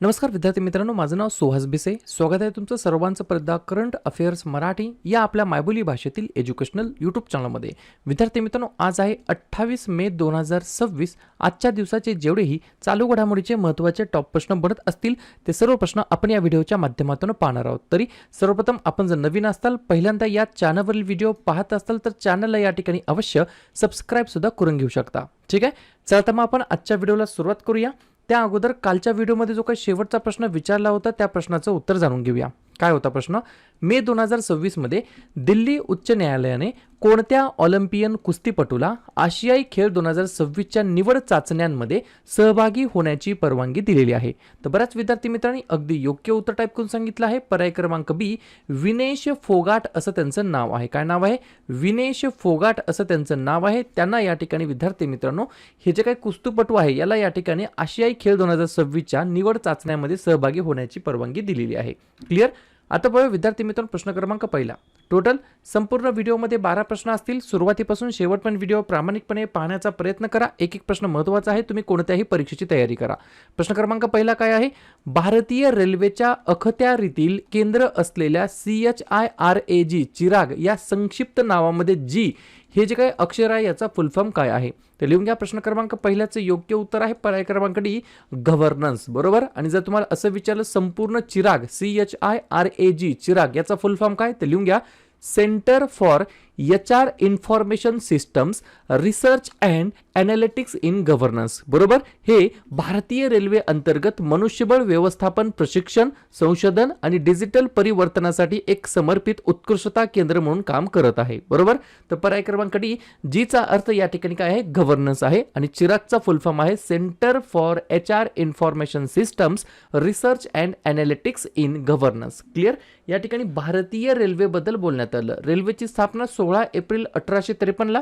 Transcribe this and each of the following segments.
नमस्कार विद्यार्थी मित्रांनो, माझं नाव सुहास भिसे. स्वागत आहे तुमचं सर्वांचं परत करंट अफेअर्स मराठी या आपल्या मायबोली भाषेतील एज्युकेशनल यूट्यूब चॅनलमध्ये. विद्यार्थी मित्रांनो, आज आहे 28 मे 2026. आजच्या दिवसाचे जेवढेही चालू घडामोडीचे महत्त्वाचे टॉप प्रश्न बनत असतील ते सर्व प्रश्न आपण या व्हिडिओच्या माध्यमातून पाहणार आहोत. तरी सर्वप्रथम आपण जर नवीन असाल, पहिल्यांदा या चॅनलवरील व्हिडिओ पाहत असाल तर चॅनलला या ठिकाणी अवश्य सबस्क्राईब सुद्धा करून घेऊ शकता. ठीक आहे, चला तर मग आपण आजच्या व्हिडिओला सुरुवात करूया. त्या अगोदर कालच्या व्हिडिओमध्ये जो काही शेवटचा प्रश्न विचारला होता त्या प्रश्नाचं उत्तर जाणून घेऊया. काय होता प्रश्न? मे 2026 मध्ये दिल्ली उच्च न्यायालयाने कोणत्या ऑलिम्पियन कुस्तीपटूला आशियाई खेळ 2026च्या निवड चाचण्यांमध्ये सहभागी होण्याची परवानगी दिलेली आहे? तर बऱ्याच विद्यार्थी मित्रांनी अगदी योग्य उत्तर टाईप करून सांगितलं आहे. पर्याय क्रमांक बी, विनेश फोगाट असं त्यांचं नाव आहे. काय नाव आहे? विनेश फोगाट असं त्यांचं नाव आहे. त्यांना या ठिकाणी विद्यार्थी मित्रांनो हे जे काही कुस्तीपटू आहे याला या ठिकाणी आशियाई खेळ 2026च्या निवड चाचण्यांमध्ये सहभागी होण्याची परवानगी दिलेली आहे. क्लिअर? आता बघा विद्यार्थी मित्रांनो, प्रश्न क्रमांक पहिला. टोटल संपूर्ण व्हिडिओमध्ये 12 प्रश्न असतील. सुरुवातीपासून शेवटपर्यंत व्हिडिओ प्रामाणिकपणे पाहण्याचा प्रयत्न करा. एक एक प्रश्न महत्त्वाचा आहे, तुम्ही कोणत्याही परीक्षेची तयारी करा. प्रश्न क्रमांक पहिला काय आहे? भारतीय रेल्वेच्या अखत्यारीतील केंद्र असलेल्या CHIRAG चिराग या संक्षिप्त नावामध्ये जी हे जे काही अक्षर आहे याचा फुल फॉर्म काय आहे? तर लिहून घ्या. प्रश्न क्रमांक पहिल्याचं योग्य उत्तर आहे पर्याय क्रमांक डी, गव्हर्नन्स. बरोबर. आणि जर तुम्हाला असं विचारलं संपूर्ण चिराग CHIRAG चिराग याचा फुल फॉर्म काय, तर लिहून घ्या centre for HR information systems research and analytics in governance. बरोबर. हे भारतीय रेल्वे अंतर्गत मनुष्यबळ व्यवस्थापन प्रशिक्षण संशोधन आणि डिजिटल परिवर्तनासाठी एक समर्पित उत्कृष्टता केंद्र म्हणून काम करत आहे. बरोबर. तर पर्याय क्रमांक डी, जीचा अर्थ या ठिकाणी काय आहे? गव्हर्नन्स आहे. आणि चिरागचा फुल फॉर्म आहे centre for HR information systems research and analytics in governance. Clear? या ठिकाणी भारतीय रेल्वेबद्दल बोलण्यात आलं. रेल्वेची स्थापना 16 एप्रिल 1853 ला,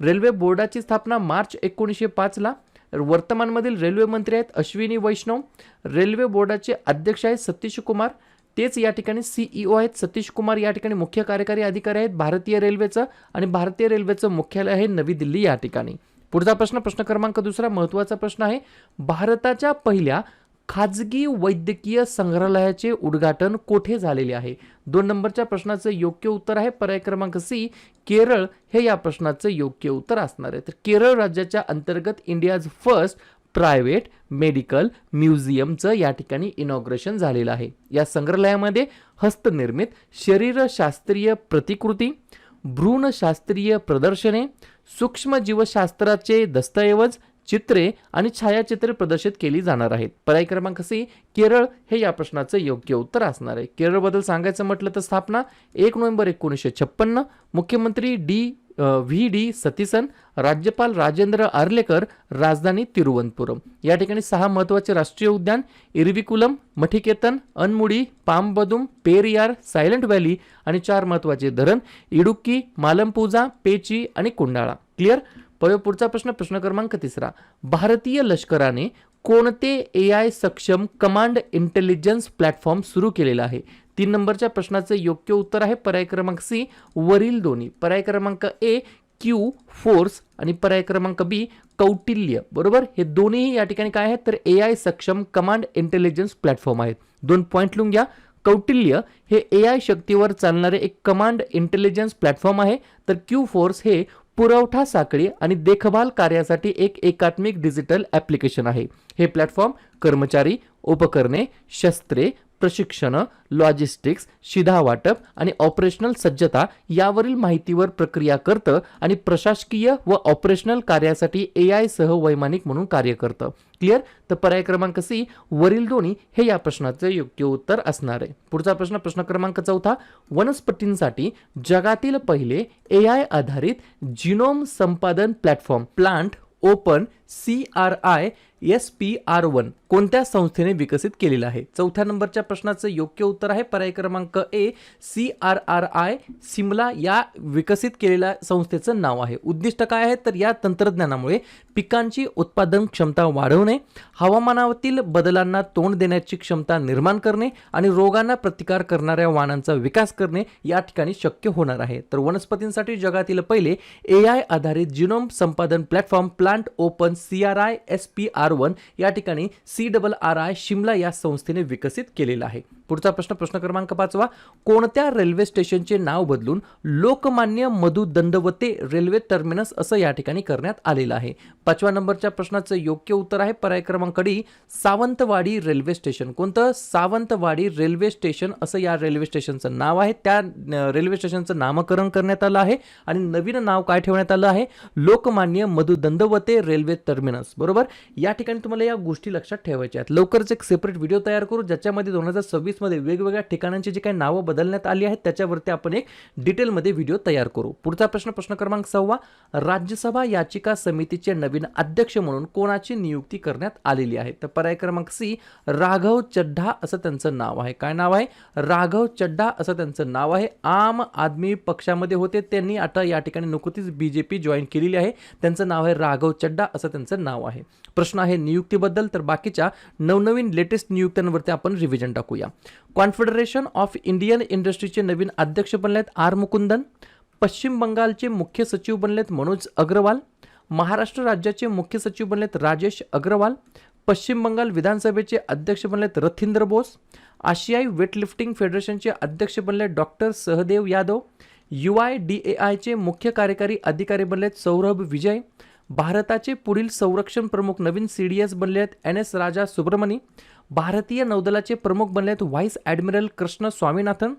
रेल्वे बोर्डाची स्थापना मार्च 1905 ला. वर्तमानमधील रेल्वे मंत्री आहेत अश्विनी वैष्णव. रेल्वे बोर्डाचे अध्यक्ष आहेत सतीश कुमार. तेच या ठिकाणी CEO आहेत सतीश कुमार. या ठिकाणी मुख्य कार्यकारी अधिकारी आहेत भारतीय रेल्वेचं. आणि भारतीय रेल्वेचं मुख्यालय आहे नवी दिल्ली या ठिकाणी. पुढचा प्रश्न, प्रश्न क्रमांक दुसरा, महत्त्वाचा प्रश्न आहे. भारताच्या पहिल्या खाजगी वैद्यकीय संग्रहालयाचे उद्घाटन कोठे झालेले आहे? 2 नंबरच्या प्रश्नाचं योग्य उत्तर आहे पर्याय क्रमांक सी, केरळ हे या प्रश्नाचं योग्य उत्तर असणार आहे. तर केरळ राज्याच्या अंतर्गत इंडियाज फर्स्ट प्रायव्हेट मेडिकल म्युझियमचं या ठिकाणी इनॉग्रेशन झालेलं आहे. या संग्रहालयामध्ये हस्तनिर्मित शरीरशास्त्रीय प्रतिकृती, भ्रूणशास्त्रीय प्रदर्शने, सूक्ष्मजीवशास्त्राचे दस्तऐवज, चित्रे आणि छायाचित्रे प्रदर्शित केली जाणार आहेत. पर्याय क्रमांक सी, केरळ हे या प्रश्नाचं योग्य उत्तर असणार आहे. केरळबद्दल सांगायचं म्हटलं तर स्थापना 1 नोव्हेंबर 1956, मुख्यमंत्री VD सतीसन, राज्यपाल राजेंद्र आर्लेकर, राजधानी तिरुवनंतपुरम. या ठिकाणी 6 महत्त्वाचे राष्ट्रीय उद्यान इरविकुलम, मठिकेतन, अनमुडी, पामबदुम, पेरियार, सायलेंट व्हॅली आणि 4 महत्त्वाचे धरण इडुक्की, मालमपुजा, पेची आणि कुंडाळा. क्लिअर? पुढचा प्रश्न, प्रश्न क्रमांक तिसरा. भारतीय लष्कराने कोणते AI सक्षम कमांड इंटेलिजन्स प्लॅटफॉर्म सुरू केलेला आहे? 3 नंबरच्या प्रश्नाचं योग्य उत्तर आहे पर्याय क्रमांक सी, वरील दोन्ही. पर्याय क्रमांक ए, क्यू फोर्स आणि पर्याय क्रमांक बी, कौटिल्य. बरोबर. हे दोन्ही या ठिकाणी काय आहेत तर AI सक्षम कमांड इंटेलिजन्स प्लॅटफॉर्म आहेत. 2 पॉईंट लिहून घ्या. कौटिल्य हे AI शक्तीवर चालणारे एक कमांड इंटेलिजन्स प्लॅटफॉर्म आहे. तर क्यू फोर्स हे पुरवठा साखळी आणि देखभाल कार्यासाठी एक एकात्मिक डिजिटल ॲप्लिकेशन आहे. हे प्लॅटफॉर्म कर्मचारी, उपकरणे, शस्त्रे, प्रशिक्षण, लॉजिस्टिक्स, शिधा वाटप आणि ऑपरेशनल सज्जता यावरील माहितीवर प्रक्रिया करतं आणि प्रशासकीय व ऑपरेशनल कार्यासाठी AI सह वैमानिक म्हणून कार्य करतं. क्लिअर? तर पर्याय क्रमांक सी, वरील दोन्ही हे या प्रश्नाचं योग्य उत्तर असणार आहे. पुढचा प्रश्न, प्रश्न क्रमांक चौथा. वनस्पतींसाठी जगातील पहिले AI आधारित जिनोम संपादन प्लॅटफॉर्म प्लांट ओपन CRISPR1 कोणत्या संस्थेने विकसित केलेला आहे? 4थ्या नंबरच्या प्रश्नाचं योग्य उत्तर आहे पर्याय क्रमांक ए, CRRI सिमला या विकसित केलेल्या संस्थेचं नाव आहे. उद्दिष्ट काय आहे तर या तंत्रज्ञानामुळे पिकांची उत्पादन क्षमता वाढवणे, हवामानातील बदलांना तोंड देण्याची क्षमता निर्माण करणे आणि रोगांना प्रतिकार करणाऱ्या वाणांचा विकास करणे या ठिकाणी शक्य होणार आहे. तर वनस्पतींसाठी जगातील पहिले AI आधारित जिनोम संपादन प्लॅटफॉर्म प्लांट ओपन CRISPR1 या ठिकाणी CRRI शिमला या संस्थेने विकसित केलेला आहे. पुढचा प्रश्न क्रमांक 5 कोणत्या रेल्वे स्टेशनचे नाव बदलून लोकमान्य मधु दंडवते रेल्वे टर्मिनस असं या ठिकाणी करण्यात आलेलं आहे. 5व्या नंबरच्या प्रश्नाचं योग्य उत्तर आहे पर्याय क्रमांक डी सावंतवाडी रेल्वे स्टेशन. कोणतं? सावंतवाडी रेल्वे स्टेशन असं या रेल्वे स्टेशनचं नाव आहे. त्या रेल्वे स्टेशनचं नामकरण करण्यात आलं आहे आणि नवीन नाव काय ठेवण्यात आलं आहे? लोकमान्य मधु दंडवते रेल्वे टर्मिनस. बरोबर. या ठिकाणी तुम्हाला या गोष्टी लक्षात ठेवायच्या आहेत. लवकरच एक सेपरेट व्हिडिओ तयार करू ज्याच्यामध्ये 2026 मध्ये वेगवेगळ्या ठिकाणांची जी काही नावं बदलण्यात आली आहेत त्याच्यावरती आपण एक डिटेलमध्ये व्हिडिओ तयार करू. पुढचा प्रश्न क्रमांक 6 राज्यसभा याचिका समितीचे नवीन अध्यक्ष म्हणून कोणाची नियुक्ती करण्यात आलेली आहे? तर पर्याय क्रमांक सी राघव चड्ढा असं त्यांचं नाव आहे. काय नाव आहे? राघव चड्ढा असं त्यांचं नाव आहे. आम आदमी पक्षामध्ये होते, त्यांनी आता या ठिकाणी नुकतीच BJP जॉईन केलेली आहे. त्यांचं नाव आहे राघव चड्ढा असं त्यांचं नाव आहे. प्रश्न आहे नियुक्तीबद्दल, तर बाकीच्या नवनवीन लेटेस्ट नियुक्त्यांवरती आपण रिव्हिजन टाकूया. कॉन्फेडरेशन ऑफ इंडियन इंडस्ट्रीचे नवीन अध्यक्ष बनलेत आर मुकुंदन. पश्चिम बंगालचे मुख्य सचिव बनलेत मनोज अग्रवाल. महाराष्ट्र राज्याचे मुख्य सचिव बनलेत राजेश अग्रवाल. पश्चिम बंगाल विधानसभेचे अध्यक्ष बनलेत रथिंद्र बोस. आशियाई वेटलिफ्टिंग फेडरेशनचे अध्यक्ष बनलेत डॉक्टर सहदेव यादव. UIDAIचे मुख्य कार्यकारी अधिकारी बनलेत सौरभ विजय. भारताचे पुढील संरक्षण प्रमुख नवीन CDS बनलेत NS राजा सुब्रमणी. भारतीय नौदलाचे प्रमुख बनलेत vice admiral Krishna Swaminathan.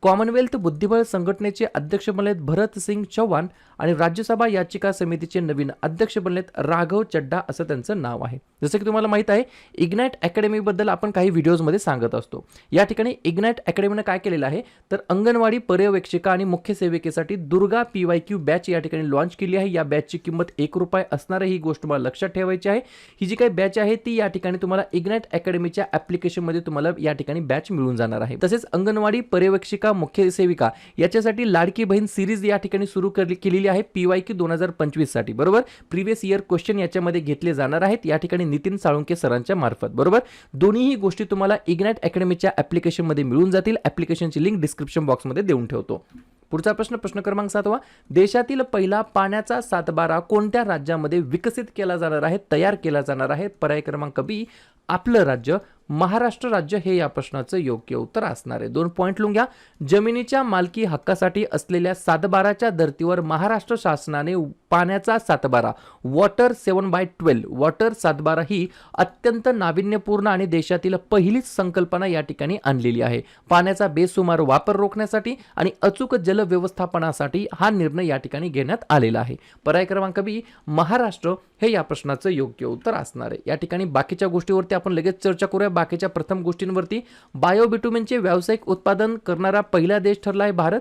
Commonwealth बुद्धिबळ संघटनेचे अध्यक्ष बनलेत भरत सिंग चव्हाण आणि राज्यसभा याचिका समितीचे नवीन अध्यक्ष बनलेत राघव चड्ढा असं त्यांचं नाव आहे. जसं की तुम्हाला माहित आहे इग्नाइट अकॅडमीबद्दल आपण काही व्हिडिओजमध्ये सांगत असतो. या ठिकाणी इग्नाइट अकॅडमीनं काय केलेलं आहे तर अंगणवाडी पर्यवेक्षिका आणि मुख्य सेविकेसाठी दुर्गा PYQ बॅच या ठिकाणी लॉन्च केली आहे. या बॅचची किंमत ₹1 असणार आहे. ही गोष्ट मला लक्षात ठेवायची आहे. ही जी काही बॅच आहे ती या ठिकाणी तुम्हाला इग्नाइट अकॅडमीच्या ॲप्लिकेशनमध्ये तुम्हाला या ठिकाणी बॅच मिळून जाणार आहे. तसेच अंगणवाडी पर्यवेक्षिका मुख्य सेविका याच्यासाठी लाडकी बहीण सिरीज या ठिकाणी सुरू केलेली आहे PYQ 2025 साठी. बरोबर. प्रिव्हियस इयर क्वेश्चन याच्यामध्ये घेतले जाणार आहेत या ठिकाणी नितीन साळुंके सरांच्या मार्फत. बरोबर. दोन्ही गोष्टी तुम्हाला इग्नाइट अकॅडमीच्या ॲप्लिकेशनमध्ये मिळून जातील. ॲप्लिकेशनची लिंक डिस्क्रिप्शन बॉक्समध्ये देऊन ठेवतो. पुढचा प्रश्न क्रमांक 7 देशातील पहिला पाण्याचा सातबारा कोणत्या राज्यामध्ये विकसित केला जाणार आहे, तयार केला जाणार आहे? पर्याय क्रमांक बी आपलं राज्य महाराष्ट्र राज्य हे या प्रश्नाचं योग्य उत्तर असणार आहे. 2 पॉइंट लिहून घ्या. जमिनीच्या मालकी हक्कासाठी असलेल्या सातबाराच्या धर्तीवर महाराष्ट्र शासनाने पाण्याचा सातबारा वॉटर 7/12 वॉटर सातबारा ही अत्यंत नाविन्यपूर्ण आणि देशातील पहिलीच संकल्पना या ठिकाणी आणलेली आहे. पाण्याचा बेसुमार वापर रोखण्यासाठी आणि अचूक जल व्यवस्थापनासाठी हा निर्णय या ठिकाणी घेण्यात आलेला आहे. पर्याय क्रमांक बी महाराष्ट्र हे या प्रश्नाचं योग्य उत्तर असणार आहे. या ठिकाणी बाकीच्या गोष्टीवरती आपण लगेच चर्चा करूया. बाकीच्या प्रथम गोष्टींवरती बायोबिटुमेनचे व्यावसायिक उत्पादन करणारा पहिला देश ठरला आहे भारत.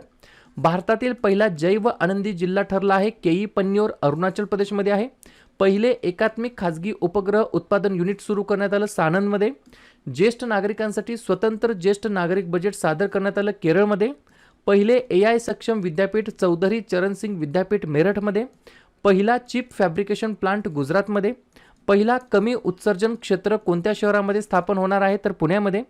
भारतातील पहिला जैव आनंदी जिल्हा ठरला आहे केई पन्योर अरुणाचल प्रदेशमध्ये आहे. पहिले एकात्मिक खाजगी उपग्रह उत्पादन युनिट सुरू करण्यात आलं सानंदमध्ये. ज्येष्ठ नागरिकांसाठी स्वतंत्र ज्येष्ठ नागरिक बजेट सादर करण्यात आलं केरळमध्ये. पहिले AI सक्षम विद्यापीठ चौधरी चरण सिंग विद्यापीठ मेरठमध्ये. पहिला चिप फॅब्रिकेशन प्लांट गुजरातमध्ये. पहिला कमी उत्सर्जन क्षेत्र कोणत्या शहरामध्ये स्थापन होणार आहे तर पुण्यामध्ये.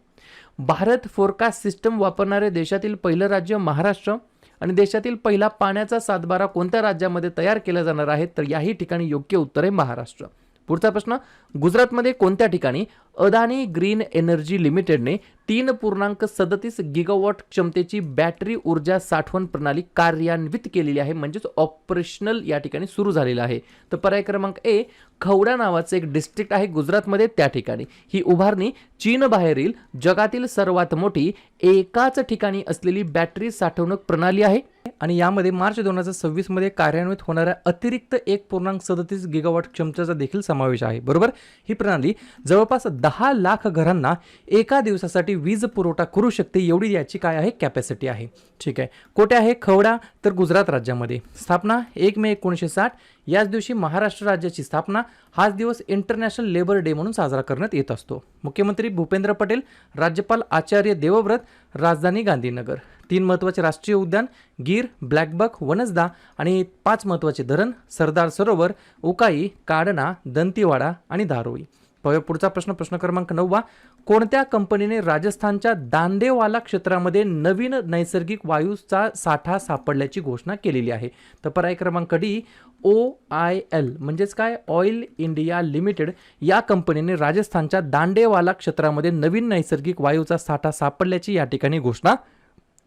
भारत फोरकास्ट सिस्टम वापरणारे देशातील पहिलं राज्य महाराष्ट्र आणि देशातील पहिला पाण्याचा सातबारा कोणत्या राज्यामध्ये तयार केला जाणार आहे तर याही ठिकाणी योग्य उत्तर आहे महाराष्ट्र. पुढचा प्रश्न गुजरातमध्ये कोणत्या ठिकाणी अदानी ग्रीन एनर्जी लिमिटेडने 3.37 गिगावॉट क्षमतेची बॅटरी ऊर्जा साठवण प्रणाली कार्यान्वित केलेली आहे म्हणजेच ऑपरेशनल या ठिकाणी सुरू झालेला आहे? तर पर्याय क्रमांक ए खवडा नावाचं एक डिस्ट्रिक्ट आहे गुजरातमध्ये त्या ठिकाणी. ही उभारणी चीन बाहेरील जगातील सर्वात मोठी एकाच ठिकाणी असलेली बॅटरी साठवणूक प्रणाली आहे आणि यामध्ये मार्च 2026 मध्ये कार्यान्वित होणाऱ्या अतिरिक्त 1.37 गिगावॉट क्षमतेचा देखील समावेश आहे. बरोबर. ही प्रणाली जवळपास 10 लाख घरांना एका दिवसासाठी वीज पुरवठा करू शकते एवढी याची काय आहे कॅपॅसिटी आहे. ठीक आहे. कुठे आहे खवडा तर गुजरात राज्यामध्ये. स्थापना 1 मे 1960. याच दिवशी महाराष्ट्र राज्याची स्थापना. हाच दिवस इंटरनॅशनल लेबर डे म्हणून साजरा करण्यात येत असतो. मुख्यमंत्री भूपेंद्र पटेल, राज्यपाल आचार्य देवव्रत, राजधानी गांधीनगर. 3 महत्त्वाचे राष्ट्रीय उद्यान गीर, ब्लॅकबक, वनसदा आणि 5 महत्त्वाचे धरण सरदार सरोवर, उकाई, काडना, दंतीवाडा आणि धारोई. पुढचा प्रश्न क्रमांक 9 कोणत्या कंपनीने राजस्थानच्या दांडेवाला क्षेत्रामध्ये नवीन नैसर्गिक वायूचा साठा सापडल्याची घोषणा केलेली आहे? तर पर्याय क्रमांक डी, OIL म्हणजेच काय, ऑइल इंडिया लिमिटेड या कंपनीने राजस्थानच्या दांडेवाला क्षेत्रामध्ये नवीन नैसर्गिक वायूचा साठा सापडल्याची या ठिकाणी घोषणा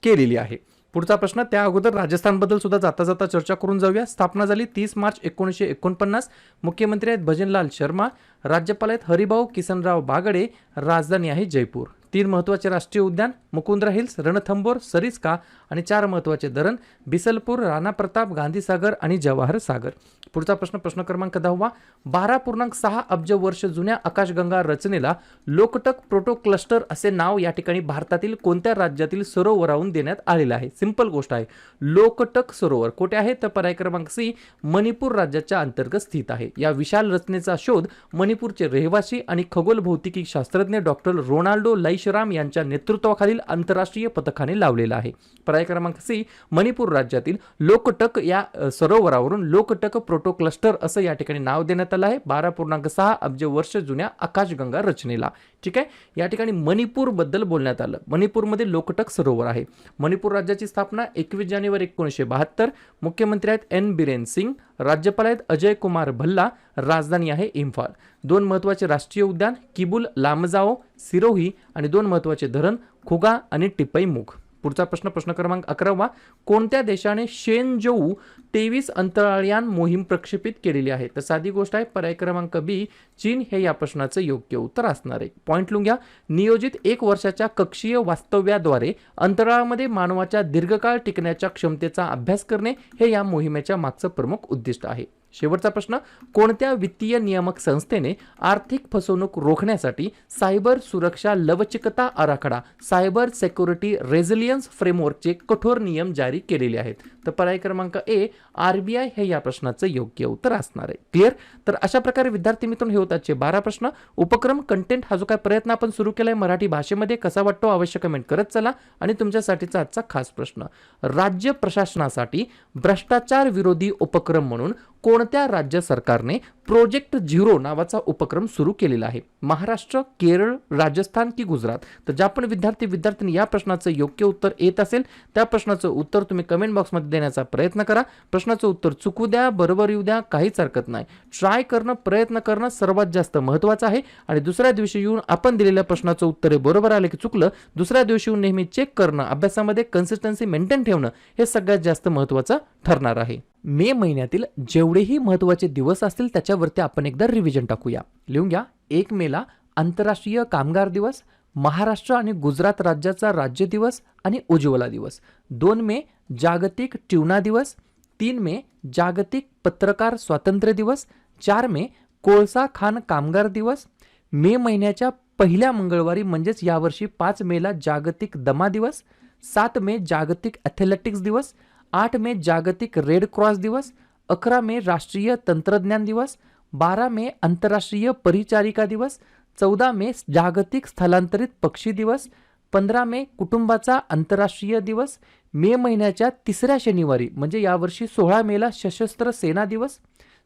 केलेली आहे. पुढचा प्रश्न, त्या अगोदर राजस्थानबद्दल सुद्धा जाता जाता चर्चा करून जाऊया. स्थापना झाली 30 मार्च 1949. मुख्यमंत्री आहेत भजनलाल शर्मा, राज्यपाल आहेत हरिभाऊ किसनराव बागडे, राजधानी आहे जयपूर. 3 महत्त्वाचे राष्ट्रीय उद्यान, मुकुंद्रा हिल्स, रणथंबोर, सरिस्का आणि 4 महत्त्वाचे धरण, बिसलपूर, राणा प्रताप, गांधीसागर आणि जवाहर सागर. पुढचा प्रश्न, प्रश्न क्रमांक 10. 12.6 अब्ज वर्ष जुन्या आकाशगंगा रचनेला लोकटक प्रोटो क्लस्टर असे नाव या ठिकाणी भारतातील कोणत्या राज्यातील सरोवराहून देण्यात आलेलं आहे? सिंपल गोष्ट आहे. लोकटक सरोवर कुठे आहे? तर पर्याय क्रमांक सी, मणिपूर राज्याच्या अंतर्गत स्थित आहे. या विशाल रचनेचा शोध मणिपूरचे रहिवासी आणि खगोल भौतिकी शास्त्रज्ञ डॉक्टर रोनाल्डो लैशराम यांच्या नेतृत्वाखालील आंतरराष्ट्रीय पथकाने लावलेला आहे. पर्याय क्रमांक सी, मणिपूर राज्यातील लोकटक या सरोवरावरून लोकटक प्रोटो क्लस्टर असं या ठिकाणी नाव देण्यात आलं आहे. 12.6 अब्ज वर्ष जुन्या आकाशगंगा रचनेला. ठीक आहे, या ठिकाणी मणिपूर बद्दल बोलण्यात आलं. मणिपूरमध्ये लोकटक सरोवर आहे. मणिपूर राज्याची स्थापना 21 जानेवारी 1972. मुख्यमंत्री आहेत N बिरेन सिंग, राज्यपाल आहेत अजय कुमार भल्ला, राजधानी आहे इम्फाल. 2 महत्त्वाचे राष्ट्रीय उद्यान, किबुल लामजाओ, सिरोही आणि 2 महत्त्वाचे धरण, खुगा आणि टिपईमुख. पुढचा प्रश्न, प्रश्न क्रमांक 11. कोणत्या देशाने शेनझोऊ 23 अंतराळयान मोहीम प्रक्षेपित केलेली आहे? तर साधी गोष्ट आहे. पर्याय क्रमांक बी, चीन हे या प्रश्नाचं योग्य उत्तर असणार आहे. पॉइंट लिहून घ्या. नियोजित 1 वर्षाच्या कक्षीय वास्तव्याद्वारे अंतराळामध्ये मानवाच्या दीर्घकाळ टिकण्याच्या क्षमतेचा अभ्यास करणे हे या मोहिमेच्या मागचं प्रमुख उद्दिष्ट आहे. शेवटचा प्रश्न, कोणत्या वित्तीय नियामक संस्थेने आर्थिक फसवणूक रोखण्यासाठी सायबर सुरक्षा लवचिकता आराखडा सायबर सिक्युरिटी रेझिलियन्स फ्रेमवर्कचे कठोर नियम जारी केलेले आहेत? तर पर्याय क्रमांक ए, RBI हे या प्रश्नाचं योग्य उत्तर असणार आहे. क्लिअर? तर अशा प्रकारे विद्यार्थी मित्रांनो हे होतात 12 प्रश्न. उपक्रम कंटेंट हा जो काय प्रयत्न आपण सुरू केलाय मराठी भाषेमध्ये कसा वाटतो अवश्य कमेंट करत चला. आणि तुमच्यासाठीचा आजचा खास प्रश्न, राज्य प्रशासनासाठी भ्रष्टाचार विरोधी उपक्रम म्हणून कोणत्या राज्य सरकारने प्रोजेक्ट झिरो नावाचा उपक्रम सुरू केलेला आहे? महाराष्ट्र, केरळ, राजस्थान की गुजरात? तर ज्या पण विद्यार्थी या प्रश्नाचं योग्य उत्तर येत असेल त्या प्रश्नाचं उत्तर तुम्ही कमेंट बॉक्समध्ये देण्याचा प्रयत्न करा. प्रश्नाचं उत्तर चुकू द्या, बरोबर येऊ द्या, काहीच हरकत नाही. ट्राय करणं, प्रयत्न करणं सर्वात जास्त महत्त्वाचं आहे. आणि दुसऱ्या दिवशी येऊन आपण दिलेल्या प्रश्नाचं उत्तर बरोबर आलं की चुकलं, दुसऱ्या दिवशी येऊन नेहमी चेक करणं, अभ्यासामध्ये कन्सिस्टन्सी मेंटेन ठेवणं हे सगळ्यात जास्त महत्त्वाचं ठरणार आहे. मे महिन्यातील जेवढेही महत्त्वाचे दिवस असतील त्याच्यावरती आपण एकदा रिव्हिजन टाकूया. लिहून घ्या. 1 मेला आंतरराष्ट्रीय कामगार दिवस, महाराष्ट्र आणि गुजरात राज्याचा राज्य दिवस आणि उज्ज्वला दिवस. 2 मे जागतिक ट्यूना दिवस. 3 मे जागतिक पत्रकार स्वातंत्र्य दिवस. 4 मे कोळसा खाण कामगार दिवस. मे महिन्याच्या पहिल्या मंगळवारी म्हणजेच यावर्षी 5 मेला जागतिक दमा दिवस. 7 मे जागतिक ॲथलेटिक्स दिवस. 8 मे जागतिक रेड क्रॉस दिवस. 11 मे राष्ट्रीय तंत्रज्ञान दिवस. 12 मे आंतरराष्ट्रीय परिचारिका दिवस. 14 मे जागतिक स्थलांतरित पक्षी दिवस. 15 मे कुटुंबाचा आंतरराष्ट्रीय दिवस. मे महिन्याच्या 3ऱ्या शनिवारी म्हणजे यावर्षी 16 मेला सशस्त्र सेना दिवस.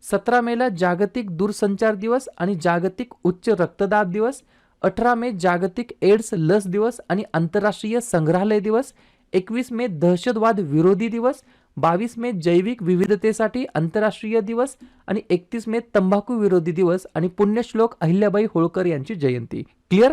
17 मेला जागतिक दूरसंचार दिवस आणि जागतिक उच्च रक्तदाब दिवस. 18 मे जागतिक एड्स लस दिवस आणि आंतरराष्ट्रीय संग्रहालय दिवस. 21 मे दहशतवाद विरोधी दिवस. 22 मे जैविक विविधतेसाठी आंतरराष्ट्रीय दिवस आणि 31 मे तंबाखू विरोधी दिवस आणि पुण्यश्लोक अहिल्याबाई होळकर यांची जयंती. क्लिअर?